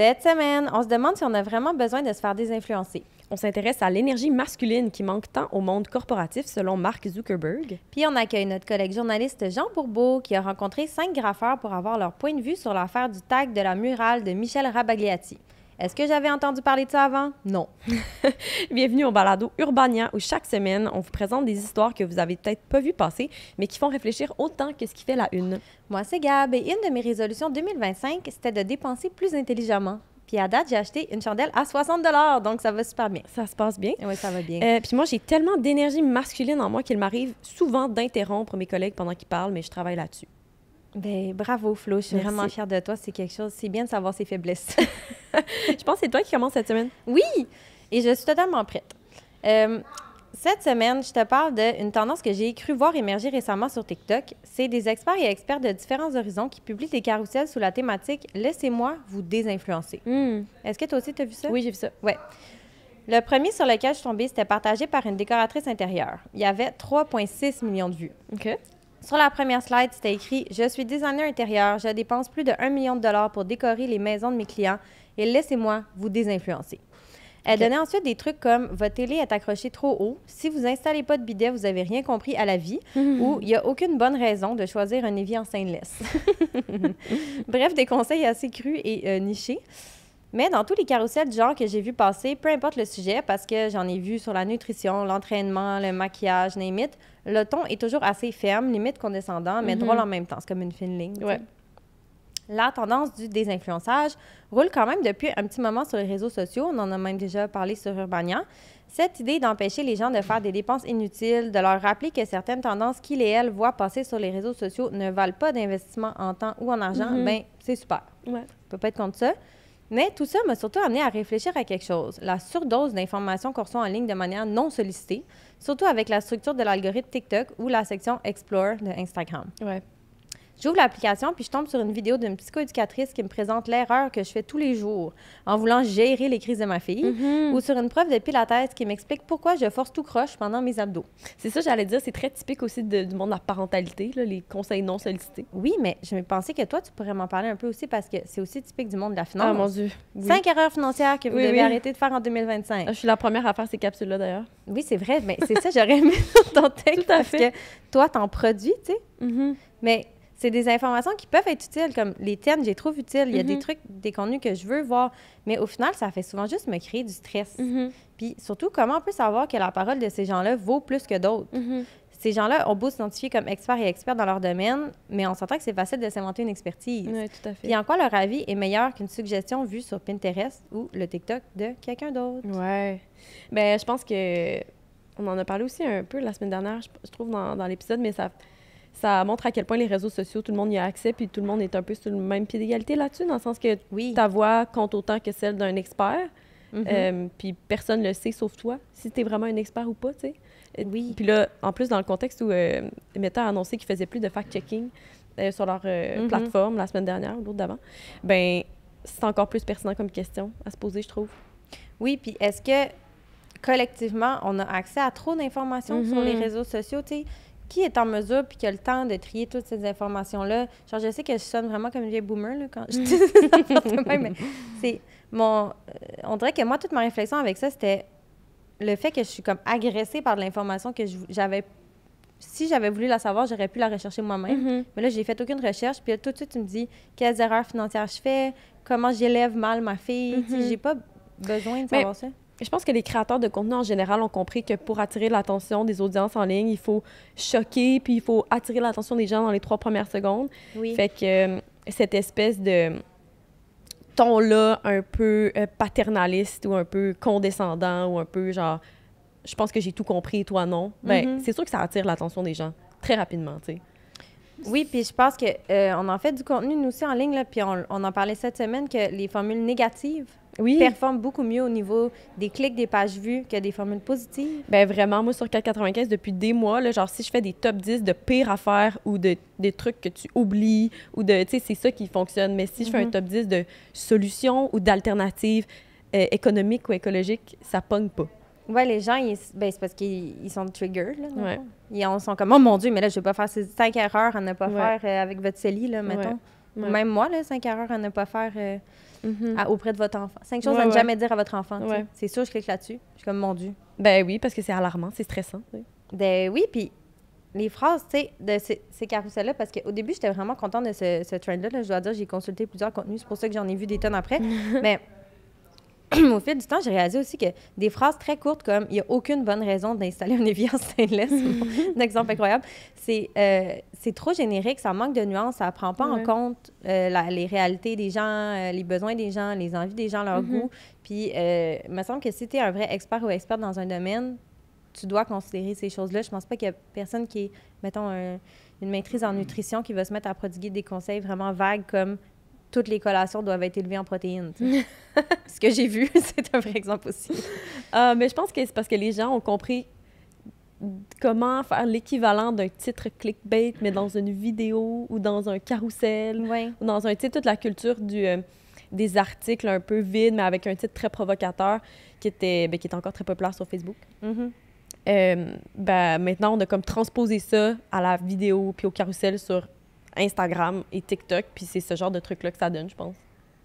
Cette semaine, on se demande si on a vraiment besoin de se faire désinfluencer. On s'intéresse à l'énergie masculine qui manque tant au monde corporatif selon Mark Zuckerberg. Puis on accueille notre collègue journaliste Jean Bourbeau qui a rencontré 5 graffeurs pour avoir leur point de vue sur l'affaire du tag de la murale de Michel Rabagliati. Est-ce que j'avais entendu parler de ça avant? Non. Bienvenue au balado Urbania où chaque semaine, on vous présente des histoires que vous avez peut-être pas vues passer, mais qui font réfléchir autant que ce qui fait la une. Moi, c'est Gab et une de mes résolutions 2025, c'était de dépenser plus intelligemment. Puis à date, j'ai acheté une chandelle à 60 $, donc ça va super bien. Ça se passe bien. Oui, ça va bien. Puis moi, j'ai tellement d'énergie masculine en moi qu'il m'arrive souvent d'interrompre mes collègues pendant qu'ils parlent, mais je travaille là-dessus. Ben bravo, Flo. Je suis Merci. vraiment fière de toi. C'est quelque chose. C'est bien de savoir ses faiblesses. Je pense que c'est toi qui commence cette semaine. Oui! Et je suis totalement prête. Cette semaine, je te parle d'une tendance que j'ai cru voir émerger récemment sur TikTok. C'est des experts et expertes de différents horizons qui publient des carousels sous la thématique « Laissez-moi vous désinfluencer ». Est-ce que toi aussi, tu as vu ça? Oui, j'ai vu ça. Oui. Le premier sur lequel je suis tombée, c'était partagé par une décoratrice intérieure. Il y avait 3,6 millions de vues. OK. Sur la première slide, c'était écrit « Je suis designer intérieur, je dépense plus de 1 million de dollars pour décorer les maisons de mes clients et laissez-moi vous désinfluencer ». Elle donnait ensuite des trucs comme « Votre télé est accrochée trop haut. Si vous installez pas de bidet, vous avez rien compris à la vie. » ou « Il n'y a aucune bonne raison de choisir un évier en stainless. » Bref, des conseils assez crus et nichés. Mais dans tous les carousels du genre que j'ai vu passer, peu importe le sujet, parce que j'en ai vu sur la nutrition, l'entraînement, le maquillage, name it, le ton est toujours assez ferme, limite condescendant, mais drôle en même temps. C'est comme une fine ligne. Ouais. La tendance du désinfluençage roule quand même depuis un petit moment sur les réseaux sociaux. On en a même déjà parlé sur Urbania. Cette idée d'empêcher les gens de faire des dépenses inutiles, de leur rappeler que certaines tendances qu'ils et elles voient passer sur les réseaux sociaux ne valent pas d'investissement en temps ou en argent, ben c'est super. Ouais. On peut pas être contre ça. Mais tout ça m'a surtout amené à réfléchir à quelque chose, la surdose d'informations qu'on reçoit en ligne de manière non sollicitée, surtout avec la structure de l'algorithme TikTok ou la section Explore de Instagram. Ouais. J'ouvre l'application puis je tombe sur une vidéo d'une psychoéducatrice qui me présente l'erreur que je fais tous les jours en voulant gérer les crises de ma fille ou sur une prof de pilates qui m'explique pourquoi je force tout croche pendant mes abdos. C'est ça, j'allais dire, c'est très typique aussi du monde de la parentalité, là, les conseils non sollicités. Oui, mais je me pensais que toi, tu pourrais m'en parler un peu aussi parce que c'est aussi typique du monde de la finance. Ah, mon Dieu. Oui. 5 erreurs financières que vous Oui, devez oui. arrêter de faire en 2025. Je suis la première à faire ces capsules-là, d'ailleurs. Oui, c'est vrai, mais c'est ça, j'aurais aimé sur ton texte Tout à parce fait. que toi, t'en produis, tu sais. Mais c'est des informations qui peuvent être utiles, comme les tiennes, j'ai trouve utiles. Il y a des trucs, des contenus que je veux voir, mais au final, ça fait souvent juste me créer du stress. Puis surtout, comment on peut savoir que la parole de ces gens-là vaut plus que d'autres? Ces gens-là ont beau s'identifier comme experts et experts dans leur domaine, mais on s'entend que c'est facile de s'inventer une expertise. Oui, tout à fait. Puis en quoi leur avis est meilleur qu'une suggestion vue sur Pinterest ou le TikTok de quelqu'un d'autre? Ouais. Ben, je pense que on en a parlé aussi un peu la semaine dernière, je trouve, dans l'épisode, mais ça montre à quel point les réseaux sociaux, tout le monde y a accès, puis tout le monde est un peu sur le même pied d'égalité là-dessus, dans le sens que Oui. ta voix compte autant que celle d'un expert, puis personne le sait sauf toi, si tu es vraiment un expert ou pas, tu sais. Oui. Puis là, en plus, dans le contexte où Meta a annoncé qu'ils faisaient plus de fact-checking sur leur plateforme la semaine dernière ou l'autre d'avant, ben c'est encore plus pertinent comme question à se poser, je trouve. Oui, puis est-ce que collectivement, on a accès à trop d'informations sur les réseaux sociaux, tu sais? Qui est en mesure puis qui a le temps de trier toutes ces informations-là? Genre, je sais que je sonne vraiment comme une vieille boomer là, quand je dis ça n'importe quoi, mais c'est mon... on dirait que moi, toute ma réflexion avec ça, c'était le fait que je suis comme agressée par de l'information que j'avais... Si j'avais voulu la savoir, j'aurais pu la rechercher moi-même. Mais là, j'ai fait aucune recherche. Puis là, tout de suite, tu me dis quelles erreurs financières je fais, comment j'élève mal ma fille. Tu sais, j'ai pas besoin de savoir ça. Je pense que les créateurs de contenu en général ont compris que pour attirer l'attention des audiences en ligne, il faut choquer, puis il faut attirer l'attention des gens dans les 3 premières secondes. Oui. Fait que cette espèce de ton-là un peu paternaliste ou un peu condescendant ou un peu genre « je pense que j'ai tout compris, toi non », ben c'est sûr que ça attire l'attention des gens très rapidement, tu sais. Oui, puis je pense qu'on en fait du contenu, nous aussi, en ligne, là, puis on en parlait cette semaine, que les formules négatives performent beaucoup mieux au niveau des clics, des pages vues, que des formules positives. Ben vraiment, moi, sur 4,95, depuis des mois, là, genre, si je fais des top 10 de pires affaires ou des trucs que tu oublies, ou de, tu sais, c'est ça qui fonctionne. Mais si je fais un top 10 de solutions ou d'alternatives économiques ou écologiques, ça pogne pas. Oui, les gens, c'est parce qu'ils sont triggered, là, dans le Ouais. fond. Ils sont comme « Oh mon Dieu, mais là, je vais pas faire ces 5 erreurs à ne pas faire avec votre CELI, là, mettons. » Ouais. Ou même moi, là, 5 erreurs à ne pas faire auprès de votre enfant. 5 choses à ne jamais dire à votre enfant. Ouais. C'est sûr, je clique là-dessus. Je suis comme, mon Dieu. Ben oui, parce que c'est alarmant, c'est stressant. Oui. Ben oui, puis les phrases, tu sais, de ces carousels-là, parce qu'au début, j'étais vraiment contente de ce trend-là. Là. Je dois dire, j'ai consulté plusieurs contenus. C'est pour ça que j'en ai vu des tonnes après. Mais au fil du temps, j'ai réalisé aussi que des phrases très courtes comme « il n'y a aucune bonne raison d'installer un évier en stainless », c'est un exemple incroyable, c'est trop générique, ça manque de nuances, ça ne prend pas en compte les réalités des gens, les besoins des gens, les envies des gens, leur goût. Puis, il me semble que si tu es un vrai expert ou experte dans un domaine, tu dois considérer ces choses-là. Je pense pas qu'il y a personne qui est, mettons, une maîtrise en nutrition qui va se mettre à prodiguer des conseils vraiment vagues comme toutes les collations doivent être élevées en protéines. Ce que j'ai vu, c'est un vrai exemple aussi. Mais je pense que c'est parce que les gens ont compris comment faire l'équivalent d'un titre clickbait, mais dans une vidéo ou dans un carrousel, ou dans un titre, toute la culture des articles un peu vides, mais avec un titre très provocateur qui était encore très populaire sur Facebook. Maintenant, on a comme transposé ça à la vidéo puis au carrousel sur Instagram et TikTok, puis c'est ce genre de truc-là que ça donne, je pense.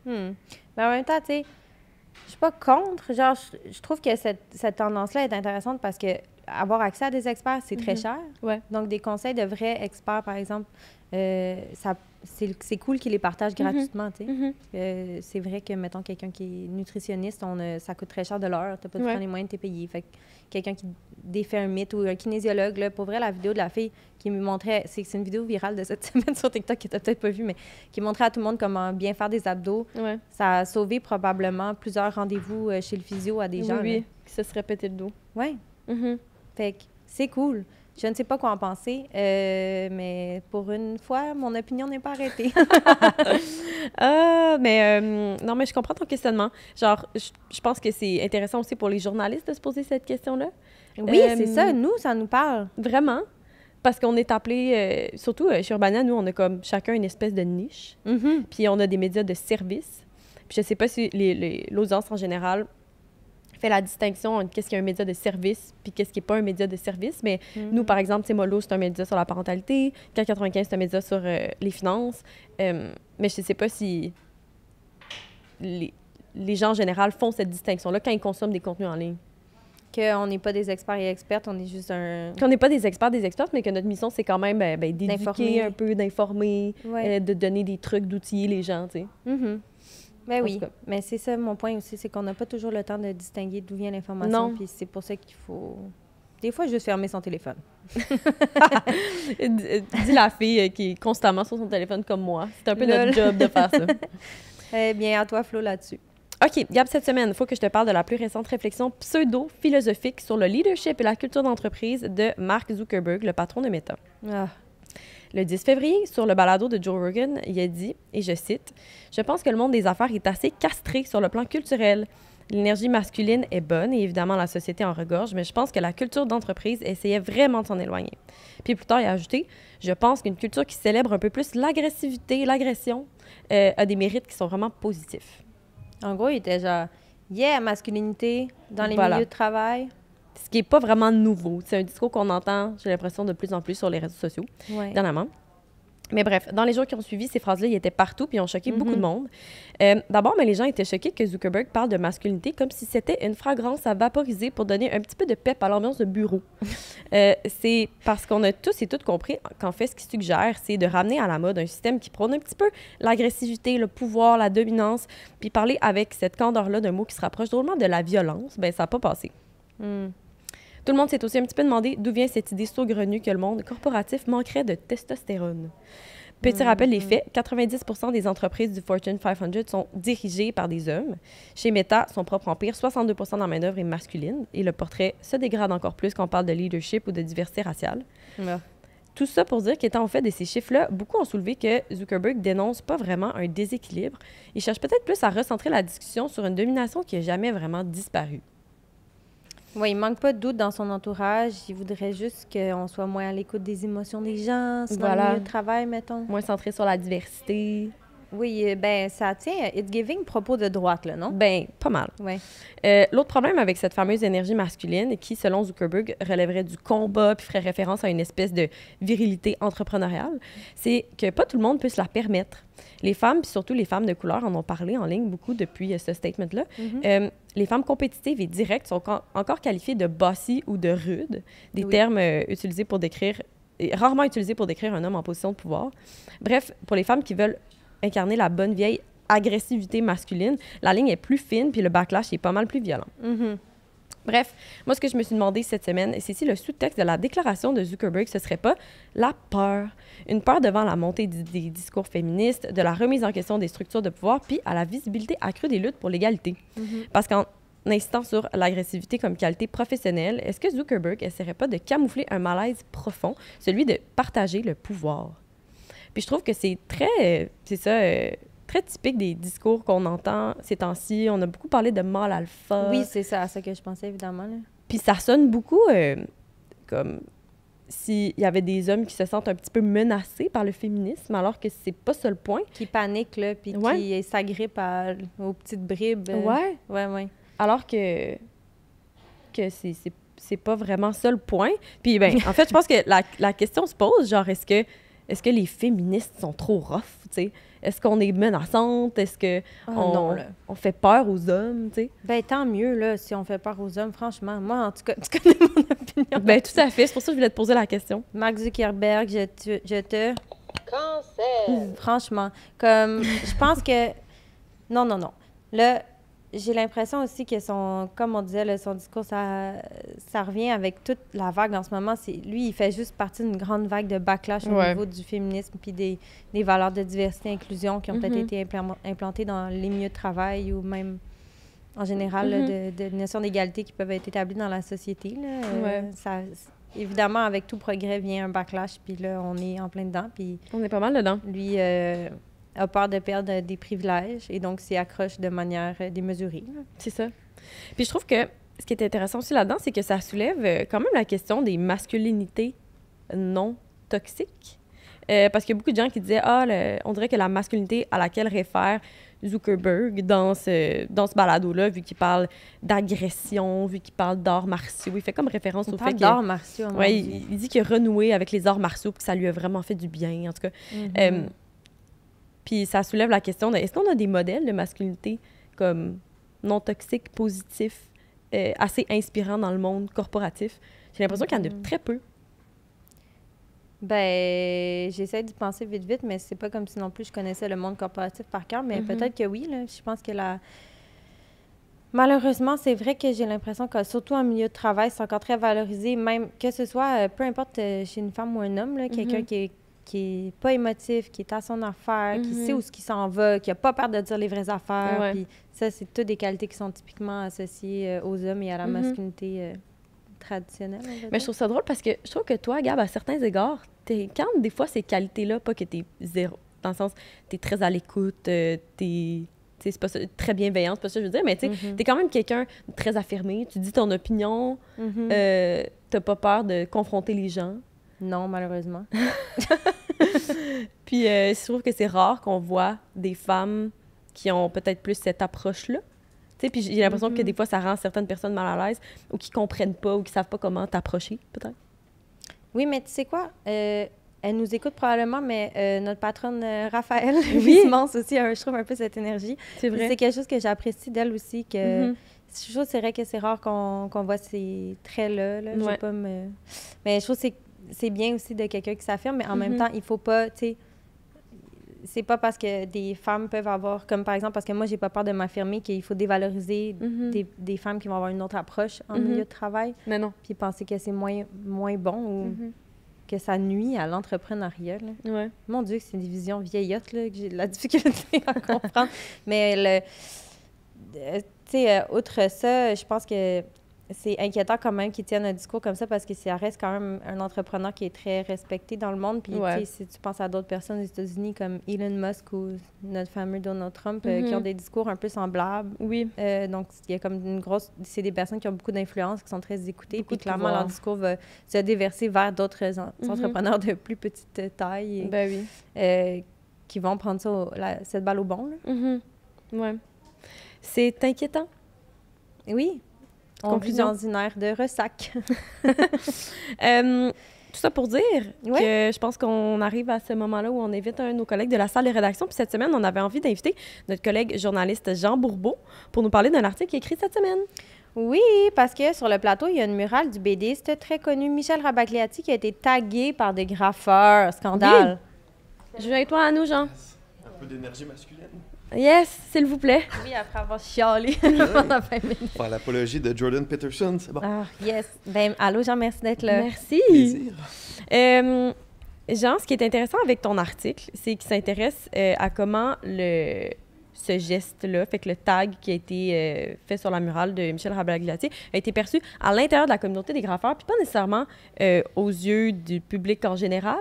Mais en même temps, tu sais, je suis pas contre. Genre, je trouve que cette tendance-là est intéressante parce que avoir accès à des experts, c'est très cher. Ouais. Donc, des conseils de vrais experts, par exemple, c'est cool qu'ils les partagent gratuitement, tu sais. C'est vrai que, mettons, quelqu'un qui est nutritionniste, ça coûte très cher de l'heure. T'as pas tout le temps les moyens de te payer. Fait que quelqu'un qui défait un mythe ou un kinésiologue, là, pour vrai, la vidéo de la fille qui me montrait... C'est une vidéo virale de cette semaine sur TikTok que t'as peut-être pas vue, mais qui montrait à tout le monde comment bien faire des abdos. Ça a sauvé probablement plusieurs rendez-vous chez le physio à des gens. Oui, qui se serait pété le dos. Oui. Fait que c'est cool. Je ne sais pas quoi en penser, mais pour une fois, mon opinion n'est pas arrêtée. Non, mais je comprends ton questionnement. Genre, je pense que c'est intéressant aussi pour les journalistes de se poser cette question-là. Oui, c'est ça. Nous, ça nous parle. Vraiment. Parce qu'on est appelé, surtout chez Urbania, nous, on a comme chacun une espèce de niche. Puis on a des médias de service. Puis je sais pas si l'audience en général fait la distinction entre qu'est-ce qui est un média de service puis qu'est-ce qui n'est pas un média de service. Mais nous, par exemple, Mollo, c'est un média sur la parentalité. CAC 95, c'est un média sur les finances. Mais je ne sais pas si les gens en général font cette distinction-là quand ils consomment des contenus en ligne. Qu'on n'est pas des experts et expertes, on est juste Qu'on n'est pas des experts, des expertes, mais que notre mission, c'est quand même d'éduquer un peu, d'informer, de donner des trucs, d'outiller les gens, tu sais. Ben oui, mais c'est ça mon point aussi, c'est qu'on n'a pas toujours le temps de distinguer d'où vient l'information, puis c'est pour ça qu'il faut, des fois, juste fermer son téléphone. Dis la fille qui est constamment sur son téléphone comme moi. C'est un peu notre job de faire ça. Eh bien, à toi, Flo, là-dessus. OK, Gab, cette semaine, il faut que je te parle de la plus récente réflexion pseudo-philosophique sur le leadership et la culture d'entreprise de Mark Zuckerberg, le patron de Meta. Le 10 février, sur le balado de Joe Rogan, il a dit, et je cite, « Je pense que le monde des affaires est assez castré sur le plan culturel. L'énergie masculine est bonne et évidemment la société en regorge, mais je pense que la culture d'entreprise essayait vraiment de s'en éloigner. » Puis plus tard, il a ajouté, « Je pense qu'une culture qui célèbre un peu plus l'agressivité, l'agression, a des mérites qui sont vraiment positifs. » En gros, il était genre, « Yeah, masculinité dans les milieux de travail. » Ce qui n'est pas vraiment nouveau. C'est un discours qu'on entend, j'ai l'impression, de plus en plus sur les réseaux sociaux, dernièrement. Mais bref, dans les jours qui ont suivi, ces phrases-là, ils étaient partout puis ils ont choqué beaucoup de monde. D'abord, mais les gens étaient choqués que Zuckerberg parle de masculinité comme si c'était une fragrance à vaporiser pour donner un petit peu de pep à l'ambiance de bureau. C'est parce qu'on a tous et toutes compris qu'en fait, ce qu'il suggère, c'est de ramener à la mode un système qui prône un petit peu l'agressivité, le pouvoir, la dominance, puis parler avec cette candeur-là d'un mot qui se rapproche drôlement de la violence, ben ça n'a pas passé. Tout le monde s'est aussi un petit peu demandé d'où vient cette idée saugrenue que le monde corporatif manquerait de testostérone. Petit rappel des faits, 90% des entreprises du Fortune 500 sont dirigées par des hommes. Chez Meta, son propre empire, 62% de la main-d'œuvre est masculine et le portrait se dégrade encore plus quand on parle de leadership ou de diversité raciale. Tout ça pour dire qu'étant au fait de ces chiffres-là, beaucoup ont soulevé que Zuckerberg dénonce pas vraiment un déséquilibre. Il cherche peut-être plus à recentrer la discussion sur une domination qui n'a jamais vraiment disparu. Oui, il manque pas de doute dans son entourage. Il voudrait juste qu'on soit moins à l'écoute des émotions des gens, dans le milieu de travail, mettons. Moins centré sur la diversité. Oui, ben ça tient. It's giving propos de droite, là, non? Ben, pas mal. Ouais. L'autre problème avec cette fameuse énergie masculine, qui, selon Zuckerberg, relèverait du combat puis ferait référence à une espèce de virilité entrepreneuriale, c'est que pas tout le monde peut se la permettre. Les femmes, puis surtout les femmes de couleur, en ont parlé en ligne beaucoup depuis ce statement-là. Les femmes compétitives et directes sont encore qualifiées de bossy ou de rude, des termes utilisés pour décrire, rarement utilisés pour décrire un homme en position de pouvoir. Bref, pour les femmes qui veulent incarner la bonne vieille agressivité masculine, la ligne est plus fine puis le backlash est pas mal plus violent. Bref, moi, ce que je me suis demandé cette semaine, c'est si le sous-texte de la déclaration de Zuckerberg, ce serait pas la peur. Une peur devant la montée des discours féministes, de la remise en question des structures de pouvoir, puis à la visibilité accrue des luttes pour l'égalité. Parce qu'en insistant sur l'agressivité comme qualité professionnelle, est-ce que Zuckerberg essaierait pas de camoufler un malaise profond, celui de partager le pouvoir? Puis je trouve que c'est très, très typique des discours qu'on entend ces temps-ci. On a beaucoup parlé de mâle alpha. Oui, c'est ça, à ça que je pensais, évidemment. Là. Puis ça sonne beaucoup comme s'il y avait des hommes qui se sentent un petit peu menacés par le féminisme, alors que c'est pas ça le point. Qui paniquent, là, puis qui s'agrippent aux petites bribes. Ouais. Alors que c'est pas vraiment ça le point. Puis, ben, en fait, je pense que la question se pose, genre, est-ce que les féministes sont trop rough, tu sais? Est-ce qu'on est menaçante? Est-ce qu'on fait peur aux hommes, tu sais? Ben tant mieux, là, si on fait peur aux hommes, franchement. Moi, en tout cas, tu connais mon opinion. Ben tout à fait. C'est pour ça que je voulais te poser la question. Mark Zuckerberg, je te... Cancel! Franchement. Comme, je pense que... Non. Là, j'ai l'impression aussi que comme on disait, là, son discours, ça revient avec toute la vague en ce moment. Lui, il fait juste partie d'une grande vague de backlash au niveau du féminisme puis des valeurs de diversité et inclusion qui ont peut-être été implantées dans les milieux de travail ou même, en général, là, de notions d'égalité qui peuvent être établies dans la société. Là. Évidemment, avec tout progrès vient un backlash, puis là, on est en plein dedans. Puis on est pas mal dedans. Lui... a peur de perdre des privilèges et donc s'y accroche de manière démesurée. C'est ça. Puis je trouve que ce qui est intéressant aussi là-dedans, c'est que ça soulève quand même la question des masculinités non toxiques. Parce qu'il y a beaucoup de gens qui disaient on dirait que la masculinité à laquelle réfère Zuckerberg dans ce balado-là, vu qu'il parle d'agression, vu qu'il parle d'arts martiaux, il fait comme référence au fait que... d'arts martiaux, il dit qu'il a renoué avec les arts martiaux puis que ça lui a vraiment fait du bien, en tout cas. Puis ça soulève la question de est-ce qu'on a des modèles de masculinité comme non toxiques, positifs, assez inspirants dans le monde corporatif? J'ai l'impression qu'il y en a très peu. Ben, j'essaie d'y penser vite, mais c'est pas comme si non plus je connaissais le monde corporatif par cœur, mais peut-être que oui. Là. Je pense que malheureusement, c'est vrai que j'ai l'impression que, surtout en milieu de travail, c'est encore très valorisé, même que ce soit, peu importe chez une femme ou un homme, là, quelqu'un qui est pas émotif, qui est à son affaire, qui sait où ce qui s'en va, qui a pas peur de dire les vraies affaires. Puis ça, c'est toutes des qualités qui sont typiquement associées aux hommes et à la masculinité traditionnelle. Mais je trouve ça drôle parce que je trouve que toi, Gab, à certains égards, quand des fois ces qualités-là, pas que t'es zéro, dans le sens, t'es très à l'écoute, c'est pas ça, très bienveillante, c'est pas ça que je veux dire, mais tu sais, t'es quand même quelqu'un de très affirmé, tu dis ton opinion, t'as pas peur de confronter les gens. Non, malheureusement. Puis je trouve que c'est rare qu'on voit des femmes qui ont peut-être plus cette approche-là. Tu sais, puis j'ai l'impression que des fois, ça rend certaines personnes mal à l'aise ou qui comprennent pas ou qui savent pas comment t'approcher, peut-être. Oui, mais tu sais quoi? Elle nous écoute probablement, mais notre patronne Raphaël Huysmans aussi a, je trouve, un peu cette énergie. C'est vrai. C'est quelque chose que j'apprécie d'elle aussi, que... Je trouve que c'est vrai que c'est rare qu'on voit ces traits-là. Là. Je vais pas me... Mais je trouve que c'est bien aussi de quelqu'un qui s'affirme, mais en même temps, il faut pas, tu sais, c'est pas parce que des femmes peuvent avoir, comme par exemple, parce que moi, j'ai pas peur de m'affirmer qu'il faut dévaloriser des femmes qui vont avoir une autre approche en milieu de travail. Mais non. Puis penser que c'est moins bon ou que ça nuit à l'entrepreneuriat. Là. Mon Dieu, c'est des visions vieillottes là, que j'ai de la difficulté à comprendre. Mais tu sais, outre ça, je pense que c'est inquiétant quand même qu'ils tiennent un discours comme ça parce que ça reste quand même un entrepreneur qui est très respecté dans le monde. Puis, tu sais, si tu penses à d'autres personnes aux États-Unis comme Elon Musk ou notre fameux Donald Trump qui ont des discours un peu semblables. Oui. Donc, il y a comme une grosse... C'est des personnes qui ont beaucoup d'influence, qui sont très écoutées. Puis, clairement, leur discours va se déverser vers d'autres entrepreneurs de plus petite taille. Ben oui. qui vont prendre ça cette balle au bon. Là. Ouais. C'est inquiétant. Oui. Conclusion. On vit dans une ère de ressac. Tout ça pour dire que je pense qu'on arrive à ce moment-là où on invite un de nos collègues de la salle de rédaction. Puis cette semaine, on avait envie d'inviter notre collègue journaliste Jean Bourbeau pour nous parler d'un article qu'il a écrit cette semaine. Oui, parce que sur le plateau, il y a une murale du BDiste très connu, Michel Rabagliati, qui a été tagué par des graffeurs. Scandale. Oui. Je viens avec toi à nous, Jean. Un peu d'énergie masculine. Yes, s'il vous plaît. Oui, après avoir chialé pendant 20 minutes. Faire l'apologie de Jordan Peterson, c'est bon. Ah, yes. Ben, allô, Jean, merci d'être là. Merci. Plaisir. Jean, ce qui est intéressant avec ton article, c'est qu'il s'intéresse à comment ce geste-là, fait que le tag qui a été fait sur la murale de Michel Rabagliati a été perçu à l'intérieur de la communauté des graffeurs, puis pas nécessairement aux yeux du public en général.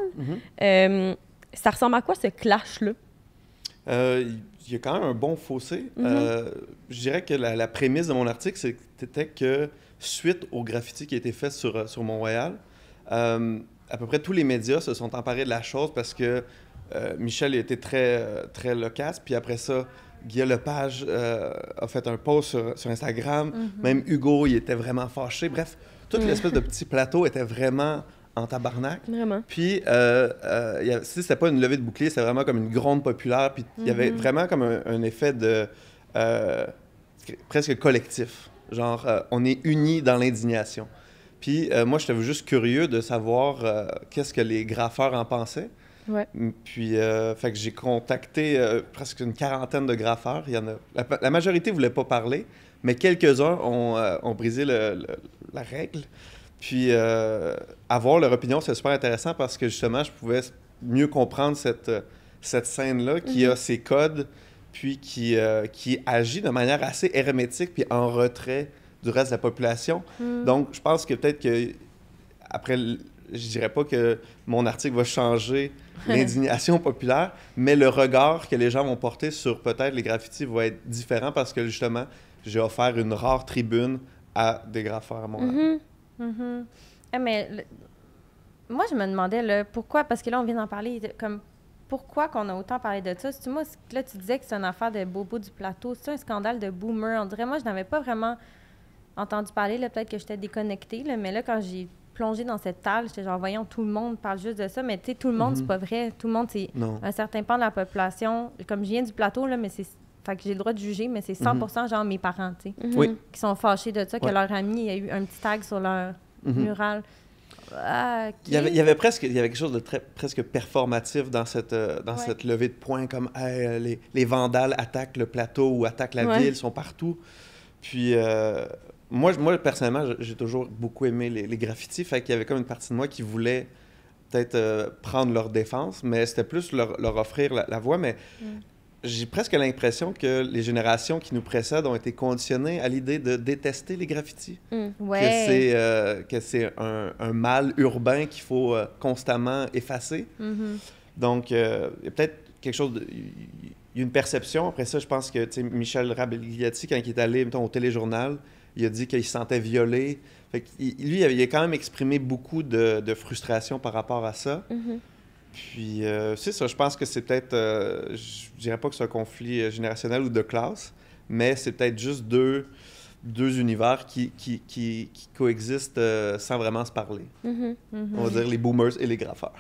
Ça ressemble à quoi, ce clash-là? Il y a quand même un bon fossé. Je dirais que la prémisse de mon article, c'était que suite au graffiti qui a été fait sur Mont-Royal, à peu près tous les médias se sont emparés de la chose parce que Michel a été très loquace. Puis après ça, Guillaume Lepage a fait un post sur Instagram. Même Hugo, il était vraiment fâché. Bref, toute l'espèce de petit plateau était vraiment en tabarnak. Vraiment. Puis, c'était pas une levée de bouclier, c'était vraiment comme une gronde populaire. Puis, il y avait vraiment comme un effet de presque collectif. Genre, on est unis dans l'indignation. Puis, moi, j'étais juste curieux de savoir qu'est-ce que les graffeurs en pensaient. Ouais. Puis, fait que j'ai contacté presque une quarantaine de graffeurs. Il y en a, la majorité ne voulait pas parler, mais quelques-uns ont brisé la règle. Puis, avoir leur opinion, c'est super intéressant parce que, justement, je pouvais mieux comprendre cette scène-là qui a ses codes, puis qui agit de manière assez hermétique, puis en retrait du reste de la population. Donc, je pense que peut-être que, après, je dirais pas que mon article va changer l'indignation populaire, mais le regard que les gens vont porter sur peut-être les graffitis va être différent parce que, justement, j'ai offert une rare tribune à des graffeurs à Montréal. Mais moi, je me demandais là, pourquoi, parce que là, on vient d'en parler, comme pourquoi qu'on a autant parlé de ça? C'est moi, là, tu disais que c'est une affaire de bobo du plateau, c'est un scandale de boomer. On dirait, moi, je n'avais pas vraiment entendu parler, là, peut-être que j'étais déconnectée, là, mais là, quand j'ai plongé dans cette table, j'étais genre, voyons, tout le monde parle juste de ça, mais tu sais, tout le monde, c'est pas vrai. Tout le monde, c'est un certain pan de la population. Comme je viens du plateau, là, mais c'est... Fait que j'ai le droit de juger, mais c'est 100% genre mes parents, tu sais, qui sont fâchés de ça, que leur ami a eu un petit tag sur leur mural. Ah, okay. Il y avait quelque chose de presque performatif dans cette levée de poing, comme hey, les vandales attaquent le plateau ou attaquent la ville, sont partout. Puis moi, personnellement, j'ai toujours beaucoup aimé les graffitis, fait qu'il y avait comme une partie de moi qui voulait peut-être prendre leur défense, mais c'était plus leur offrir la voie, mais j'ai presque l'impression que les générations qui nous précèdent ont été conditionnées à l'idée de détester les graffitis. Que c'est un mal urbain qu'il faut constamment effacer. Donc, il y a peut-être quelque chose de... Il y a une perception. Après ça, je pense que Michel Rabagliati, quand il est allé, mettons, au téléjournal, il a dit qu'il se sentait violé. Fait que, lui, il a quand même exprimé beaucoup de frustration par rapport à ça. Puis, c'est ça, je pense que c'est peut-être, je dirais pas que c'est un conflit générationnel ou de classe, mais c'est peut-être juste deux univers qui coexistent sans vraiment se parler. On va dire les boomers et les graffeurs.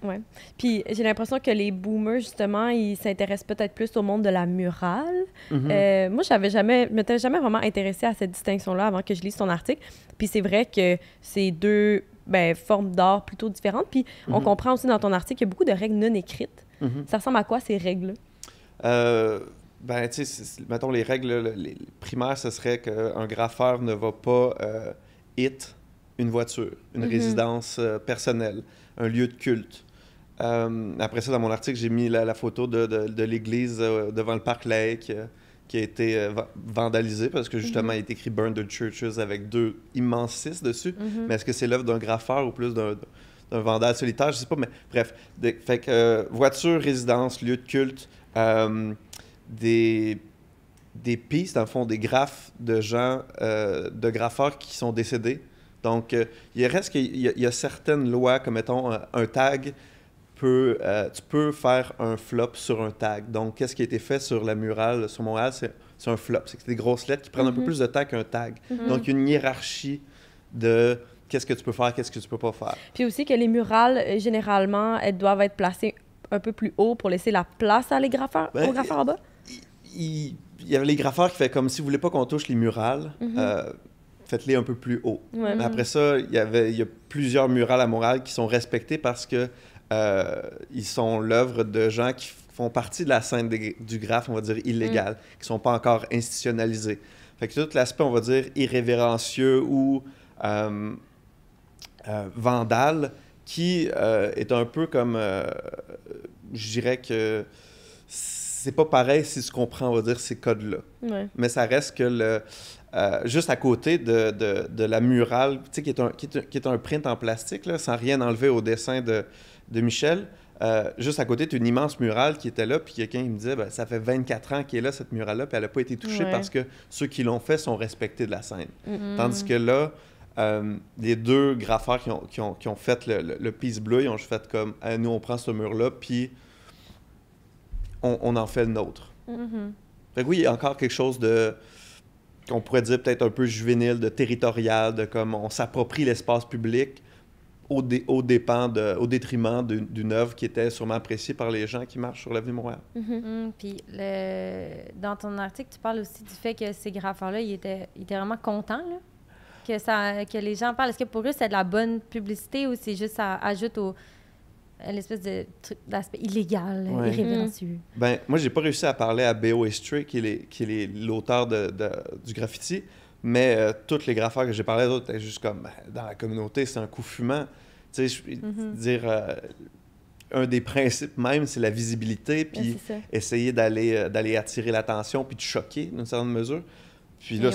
Ouais. Puis, j'ai l'impression que les boomers, justement, ils s'intéressent peut-être plus au monde de la murale. Moi, je m'étais jamais vraiment intéressée à cette distinction-là avant que je lise ton article. Puis, c'est vrai que c'est deux... formes d'art plutôt différentes. Puis on comprend aussi dans ton article qu'il y a beaucoup de règles non écrites. Ça ressemble à quoi, ces règles-là? Tu sais, mettons, les règles les primaires, ce serait qu'un graffeur ne va pas hit une voiture, une résidence personnelle, un lieu de culte. Après ça, dans mon article, j'ai mis la photo de l'église devant le parc Lake qui a été vandalisé parce que justement, il est écrit Burn the Churches avec 2 immenses 6 dessus. Mais est-ce que c'est l'œuvre d'un graffeur ou plus d'un vandale solitaire? Je sais pas, mais bref. Fait que voiture, résidence, lieu de culte, des pistes, dans le fond, des graphes de gens, de graffeurs qui sont décédés. Donc, il reste qu'il y a certaines lois, comme mettons un tag tu peux faire un flop sur un tag. Donc, qu'est-ce qui a été fait sur la murale, sur Montréal, c'est un flop. C'est des grosses lettres qui prennent un peu plus de temps qu'un tag. Donc, il y a une hiérarchie de qu'est-ce que tu peux faire, qu'est-ce que tu peux pas faire. Puis aussi que les murales, généralement, elles doivent être placées un peu plus haut pour laisser la place aux graffeurs en bas. Il y avait les graffeurs qui faisaient comme si vous voulez pas qu'on touche les murales, faites-les un peu plus haut. Ouais. Mais après ça, il y a plusieurs murales à Montréal qui sont respectés parce que ils sont l'œuvre de gens qui font partie de la scène du graphe, on va dire, illégale, qui sont pas encore institutionnalisés. Fait que tout l'aspect, on va dire, irrévérencieux ou vandale, qui est un peu comme, je dirais que c'est pas pareil si tu comprends, on va dire, ces codes-là. Ouais. Mais ça reste que juste à côté de la murale, tu sais, qui est un print en plastique, là, sans rien enlever au dessin de Michel, juste à côté, tu as une immense murale qui était là, puis quelqu'un il me disait, ça fait 24 ans qu'elle est là, cette murale-là, puis elle n'a pas été touchée parce que ceux qui l'ont fait sont respectés de la scène. Tandis que là, les deux graffeurs qui ont fait le piece bleu, ils ont juste fait comme, nous, on prend ce mur-là, puis on en fait le nôtre. Fait que oui, il y a encore quelque chose de, qu'on pourrait dire peut-être un peu juvénile, de territorial, de comme on s'approprie l'espace public au détriment d'une œuvre qui était sûrement appréciée par les gens qui marchent sur l'avenue Montréal. Puis dans ton article, tu parles aussi du fait que ces graffeurs-là, ils étaient vraiment contents, là, que les gens parlent. Est-ce que pour eux, c'est de la bonne publicité ou c'est juste ça ajoute l'espèce d'aspect illégal, irrévérencieux? Ben, moi, j'ai pas réussi à parler à B.O. Estrie, qui est l'auteur du graffiti, mais tous les graffeurs que j'ai parlé d'autres étaient juste comme, dans la communauté, c'est un coup fumant. Tu sais, dire, un des principes même, c'est la visibilité, puis essayer d'aller attirer l'attention, puis de choquer, d'une certaine mesure. Puis là,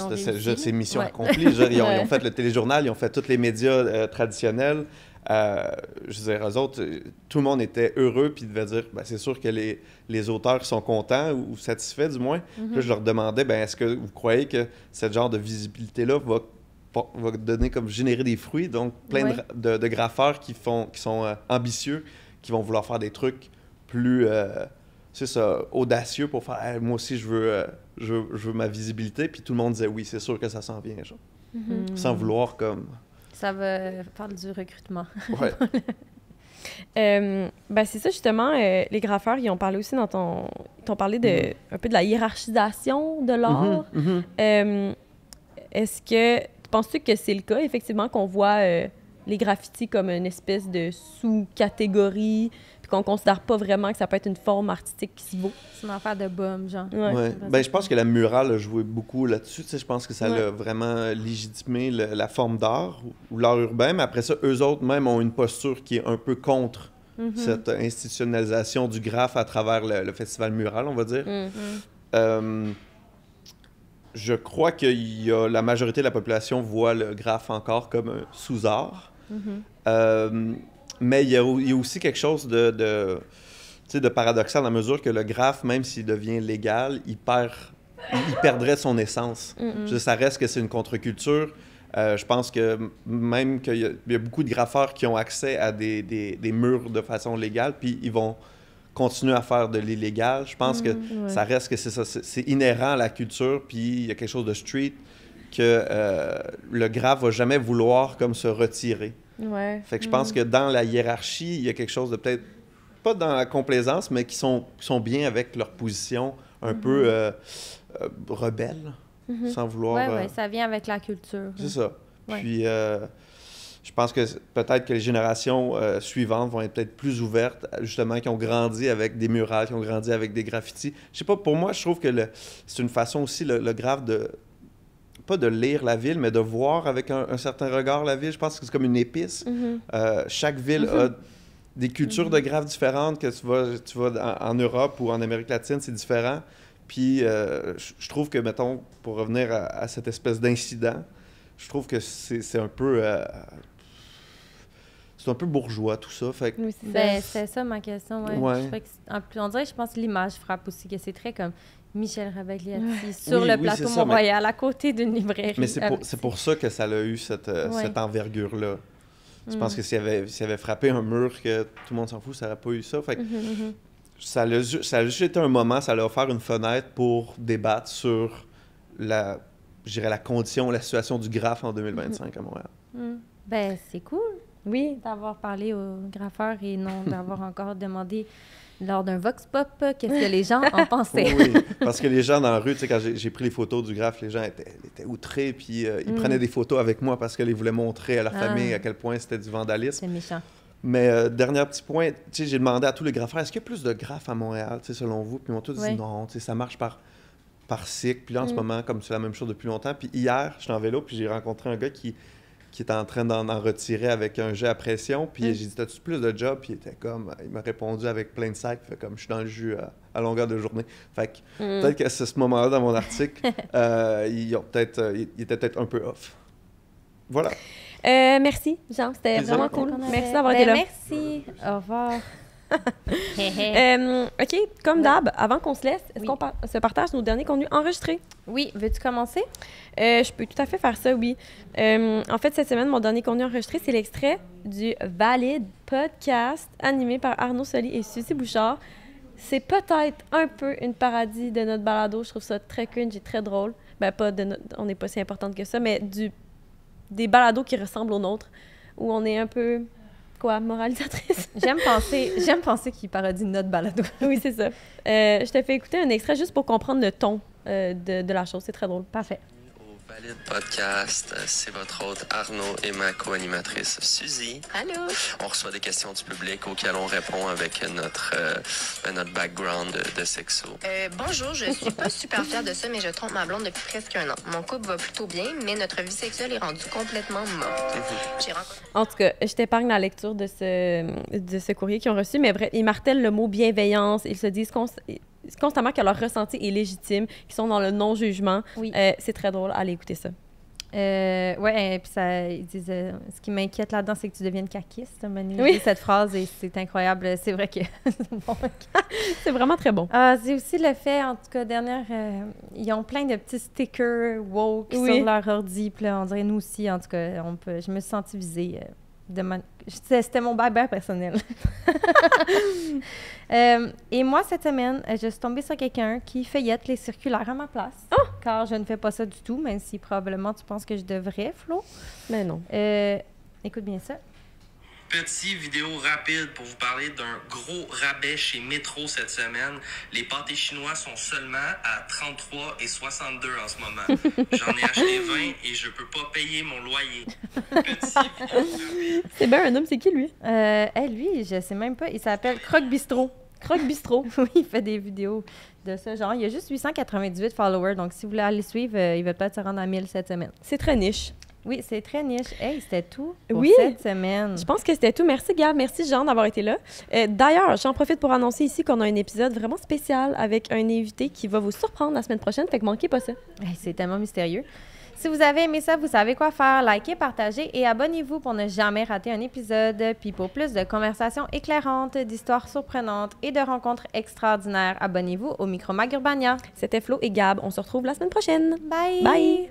c'est mission accomplie. Ils ont fait le téléjournal, ils ont fait tous les médias traditionnels. Je veux dire, eux autres, tout le monde était heureux, puis devait dire, c'est sûr que les auteurs sont contents ou satisfaits, du moins. Puis là, je leur demandais, est-ce que vous croyez que ce genre de visibilité-là va donner comme générer des fruits? Donc, plein de graffeurs qui sont ambitieux, qui vont vouloir faire des trucs plus, c'est ça, audacieux pour faire, moi aussi, je veux ma visibilité. Puis tout le monde disait, oui, c'est sûr que ça s'en vient, genre. Sans vouloir comme... Ça va faire du recrutement. Ouais. C'est ça, justement, les graffeurs, ils ont parlé aussi un peu de la hiérarchisation de l'art. Est-ce que, penses-tu que c'est le cas, effectivement, qu'on voit les graffitis comme une espèce de sous-catégorie, puis qu'on considère pas vraiment que ça peut être une forme artistique qui se vaut? C'est une affaire de bum, genre. Ouais. Je pense que la murale a joué beaucoup là-dessus. Tu sais, je pense que ça a vraiment légitimé la forme d'art ou l'art urbain. Mais après ça, eux autres même ont une posture qui est un peu contre cette institutionnalisation du graphe à travers le festival mural, on va dire. Je crois que la majorité de la population voit le graphe encore comme un sous-art. Mais il y a aussi quelque chose de paradoxal dans la mesure que le graphe, même s'il devient légal, il perdrait son essence. Ça reste que c'est une contre-culture. Je pense que même qu'il y a beaucoup de graffeurs qui ont accès à des murs de façon légale, puis ils vont continuer à faire de l'illégal. Je pense que ça reste que c'est inhérent à la culture, puis il y a quelque chose de street que le graphe va jamais vouloir comme se retirer. Fait que je pense que dans la hiérarchie, il y a quelque chose de peut-être pas dans la complaisance, mais qui sont bien avec leur position un peu rebelle, sans vouloir... Oui, ça vient avec la culture. C'est ça. Puis je pense que peut-être que les générations suivantes vont être peut-être plus ouvertes, justement, qui ont grandi avec des murales, qui ont grandi avec des graffitis. Je sais pas, pour moi, je trouve que c'est une façon aussi, le graphe, pas de lire la ville, mais de voir avec un certain regard la ville. Je pense que c'est comme une épice. Chaque ville a des cultures de graphes différentes, que tu vas en Europe ou en Amérique latine, c'est différent. Puis je trouve que, mettons, pour revenir à cette espèce d'incident, je trouve que c'est un peu... c'est un peu bourgeois, tout ça. Fait que... c'est ça ma question, on dirait que je pense que l'image frappe aussi, que c'est très comme Michel Rabagliati sur le plateau Mont-Royal, à côté d'une librairie. Mais c'est pour ça que ça a eu cette envergure-là. Je pense que s'il avait frappé un mur que tout le monde s'en fout, ça n'aurait pas eu ça. Fait que ça a juste été un moment, ça a offert une fenêtre pour débattre sur la condition, la situation du graphe en 2025 à Montréal. Ben, c'est cool. Oui. D'avoir parlé aux graffeurs et non d'avoir encore demandé lors d'un Vox Pop qu'est-ce que les gens en pensaient. Oui, parce que les gens dans la rue, tu sais, quand j'ai pris les photos du graphe, les gens étaient outrés, puis ils prenaient des photos avec moi parce qu'ils voulaient montrer à leur famille à quel point c'était du vandalisme. C'est méchant. Mais dernier petit point, tu sais, j'ai demandé à tous les graffeurs, est-ce qu'il y a plus de graphes à Montréal, tu sais, selon vous? Puis ils m'ont tous dit non, tu sais, ça marche par cycle. Puis là, en ce moment, comme c'est la même chose depuis longtemps. Puis hier, j'étais en vélo, puis j'ai rencontré un gars qui était en train d'en retirer avec un jet à pression. Puis j'ai dit, t'as-tu plus de job? Puis il m'a répondu avec plein de sacs. Fait comme, je suis dans le jus à longueur de journée. Fait que peut-être qu'à ce moment-là, dans mon article, il était peut-être un peu off. Voilà. Merci, Jean. C'était vraiment cool. Merci d'avoir été là. Merci. Au revoir. OK, comme d'hab, avant qu'on se laisse, est-ce qu'on se partage nos derniers contenus enregistrés? Oui, veux-tu commencer? Je peux tout à fait faire ça, oui. En fait, cette semaine, mon dernier contenu enregistré, c'est l'extrait du Valide podcast animé par Arnaud Soli et Suzy Bouchard. C'est peut-être un peu une parodie de notre balado. Je trouve ça très cringe et très drôle. Ben, on n'est pas si importante que ça, mais des balados qui ressemblent aux nôtres, où on est un peu... Quoi, moralisatrice? J'aime penser qu'il parodie notre balado. Oui, c'est ça. Je te fais écouter un extrait juste pour comprendre le ton de la chose. C'est très drôle. Parfait. Au Valide Podcast, c'est votre hôte Arnaud et ma co-animatrice Suzy. Allô? On reçoit des questions du public auxquelles on répond avec notre background de sexo. Bonjour, je suis pas super fière de ça, mais je trompe ma blonde depuis presque 1 an. Mon couple va plutôt bien, mais notre vie sexuelle est rendue complètement morte. J'ai rencontré... En tout cas, je t'épargne la lecture de ce courrier qu'ils ont reçu, mais bref, ils martèlent le mot bienveillance. Ils se disent constamment que leur ressenti est légitime, qu'ils sont dans le non-jugement. Oui. C'est très drôle. Allez écouter ça. Oui, puis ils disent ce qui m'inquiète là-dedans, c'est que tu deviennes caquiste. Oui. Cette phrase, et c'est incroyable. C'est vrai que c'est vraiment très bon. C'est aussi le fait, en tout cas, ils ont plein de petits stickers woke sur leur ordi. Puis là, on dirait nous aussi, en tout cas, je me suis sentie visée. C'était mon bye-bye personnel. Et moi, cette semaine, je suis tombée sur quelqu'un qui feuillette les circulaires à ma place. Oh! Car je ne fais pas ça du tout, même si probablement tu penses que je devrais, Flo. Mais non. Écoute bien ça. Petite vidéo rapide pour vous parler d'un gros rabais chez Métro cette semaine. Les pâtés chinois sont seulement à 33,62 en ce moment. J'en ai acheté 20 et je peux pas payer mon loyer. Petite vidéo rapide. C'est bien un homme, c'est qui lui? Lui, je sais même pas. Il s'appelle Croque Bistrot. Croque Bistrot. Oui, il fait des vidéos de ce genre. Il a juste 898 followers, donc si vous voulez aller suivre, il va peut-être se rendre à 1000 cette semaine. C'est très niche. Oui, c'est très niche. Hey, c'était tout pour oui, cette semaine. Je pense que c'était tout. Merci, Gab. Merci, Jean, d'avoir été là. D'ailleurs, j'en profite pour annoncer ici qu'on a un épisode vraiment spécial avec un invité qui va vous surprendre la semaine prochaine. Fait que manquez pas ça. Hey, c'est tellement mystérieux. Si vous avez aimé ça, vous savez quoi faire. Likez, partagez et abonnez-vous pour ne jamais rater un épisode. Puis pour plus de conversations éclairantes, d'histoires surprenantes et de rencontres extraordinaires, abonnez-vous au Micro-Mag Urbania. C'était Flo et Gab. On se retrouve la semaine prochaine. Bye! Bye!